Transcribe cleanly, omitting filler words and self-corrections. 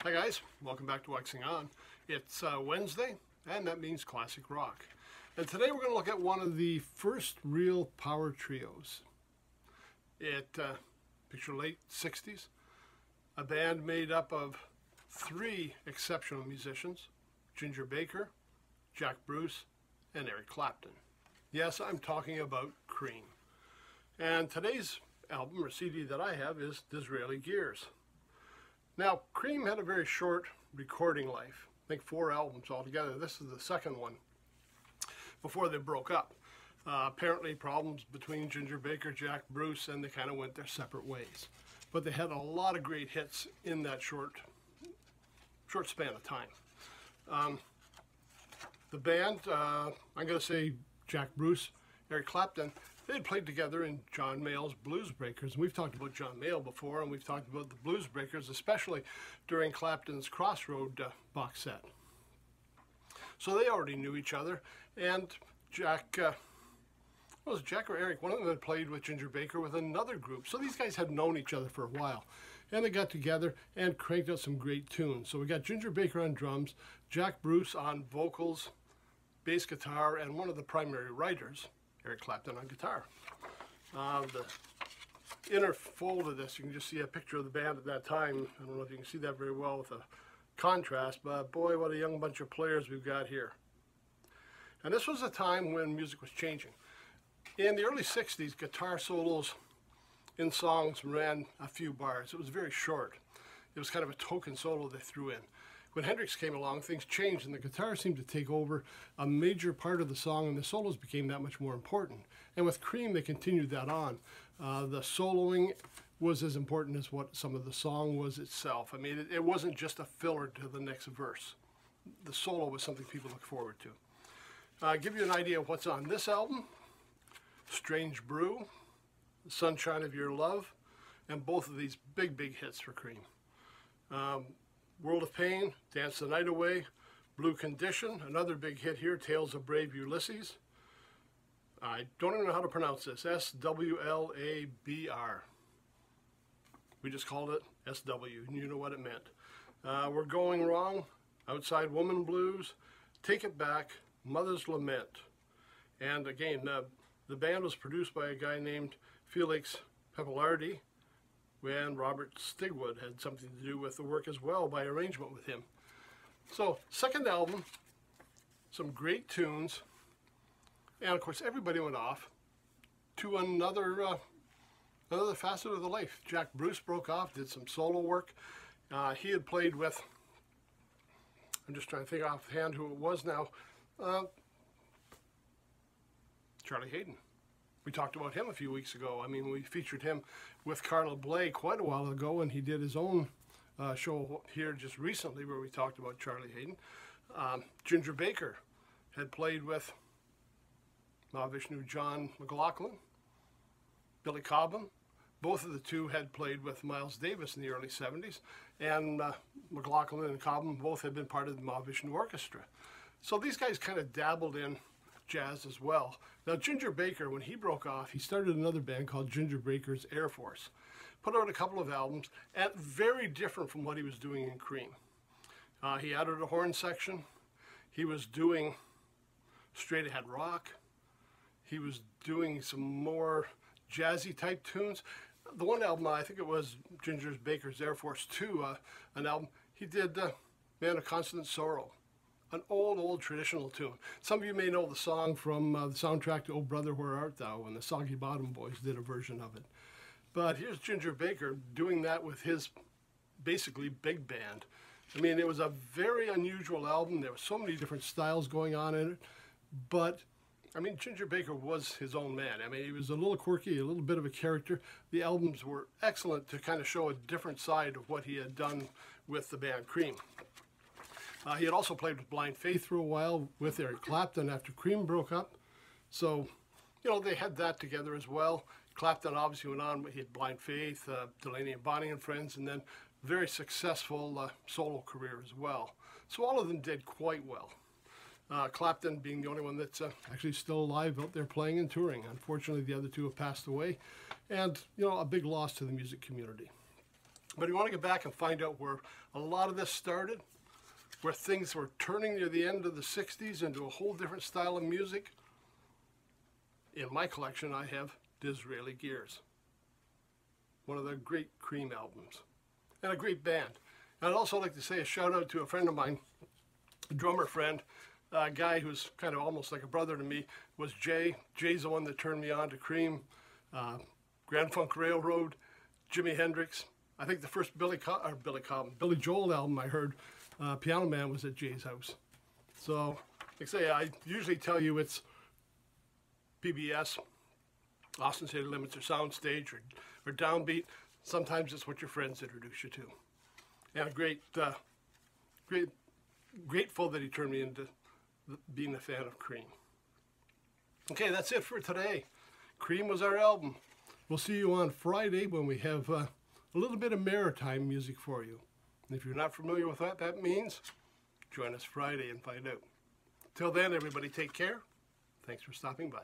Hi guys, welcome back to Waxing On. It's Wednesday, and that means classic rock. And today we're going to look at one of the first real power trios. Picture late 60s, a band made up of three exceptional musicians, Ginger Baker, Jack Bruce, and Eric Clapton. Yes, I'm talking about Cream. And today's album, or CD that I have, is Disraeli Gears. Now, Cream had a very short recording life. I think 4 albums altogether. This is the second one before they broke up. Apparently problems between Ginger Baker, Jack Bruce, and they kind of went their separate ways. But they had a lot of great hits in that short span of time. The band, I'm going to say Jack Bruce, Eric Clapton, they had played together in John Mayall's Blues Breakers. And we've talked about John Mayall before, and we've talked about the Blues Breakers, especially during Clapton's Crossroad box set. So they already knew each other, and Jack, was it Jack or Eric? One of them had played with Ginger Baker with another group. So these guys had known each other for a while. And they got together and cranked out some great tunes. So we got Ginger Baker on drums, Jack Bruce on vocals, bass guitar, and one of the primary writers, Eric Clapton, on guitar. The inner fold of this, you can just see a picture of the band at that time. I don't know if you can see that very well with a contrast, but boy, what a young bunch of players we've got here. And this was a time when music was changing. In the early 60s, guitar solos in songs ran a few bars. It was very short. It was kind of a token solo they threw in. When Hendrix came along, things changed, and the guitar seemed to take over a major part of the song, and the solos became that much more important. And with Cream, they continued that on. The soloing was as important as what some of the song was itself. I mean, it wasn't just a filler to the next verse. The solo was something people look forward to. Give you an idea of what's on this album: Strange Brew, The Sunshine of Your Love, and both of these big hits for Cream. World of Pain, Dance the Night Away, Blue Condition, another big hit here, Tales of Brave Ulysses. I don't even know how to pronounce this, S-W-L-A-B-R. We just called it S-W, and you know what it meant. We're Going Wrong, Outside Woman Blues, Take It Back, Mother's Lament. And again, the band was produced by a guy named Felix Pappalardi, when Robert Stigwood had something to do with the work as well by arrangement with him. So, second album, some great tunes, and of course everybody went off to another facet of the life. Jack Bruce broke off, did some solo work. He had played with, I'm just trying to think offhand who it was now, Charlie Haden. We talked about him a few weeks ago. I mean, we featured him with Carla Bley quite a while ago, and he did his own show here just recently where we talked about Charlie Haden. Ginger Baker had played with Mahavishnu John McLaughlin, Billy Cobham. Both of the two had played with Miles Davis in the early 70s, and McLaughlin and Cobham both had been part of the Mahavishnu Orchestra. So these guys kind of dabbled in jazz as well. Now, Ginger Baker, when he broke off, he started another band called Ginger Baker's Air Force. Put out a couple of albums, and very different from what he was doing in Cream. He added a horn section. He was doing straight ahead rock. He was doing some more jazzy type tunes. The one album, I think it was Ginger Baker's Air Force 2, an album, he did Man of Constant Sorrow. An old traditional tune. Some of you may know the song from the soundtrack to Oh Brother, Where Art Thou, and the Soggy Bottom Boys did a version of it. But here's Ginger Baker doing that with his basically big band. I mean, it was a very unusual album. There were so many different styles going on in it. But, I mean, Ginger Baker was his own man. I mean, he was a little quirky, a little bit of a character. The albums were excellent to kind of show a different side of what he had done with the band Cream. He had also played with Blind Faith for a while with Eric Clapton after Cream broke up. So, you know, they had that together as well. Clapton obviously went on, he had Blind Faith, Delaney and Bonnie and Friends, and then very successful solo career as well. So all of them did quite well. Clapton being the only one that's actually still alive out there playing and touring. Unfortunately, the other two have passed away. And, you know, a big loss to the music community. But you want to get back and find out where a lot of this started, where things were turning near the end of the 60s into a whole different style of music. In my collection, I have Disraeli Gears, one of the great Cream albums, and a great band. And I'd also like to say a shout out to a friend of mine, a drummer friend, a guy who's kind of almost like a brother to me, was Jay. Jay's the one that turned me on to Cream, Grand Funk Railroad, Jimi Hendrix. I think the first Billy Joel album I heard, Piano Man, was at Jay's house. So, like I say, I usually tell you it's PBS, Austin City Limits, or Soundstage, or Downbeat. Sometimes it's what your friends introduce you to. And grateful that he turned me into being a fan of Cream. Okay, that's it for today. Cream was our album. We'll see you on Friday when we have a little bit of maritime music for you. And if you're not familiar with what that means, join us Friday and find out. Till then, everybody, take care. Thanks for stopping by.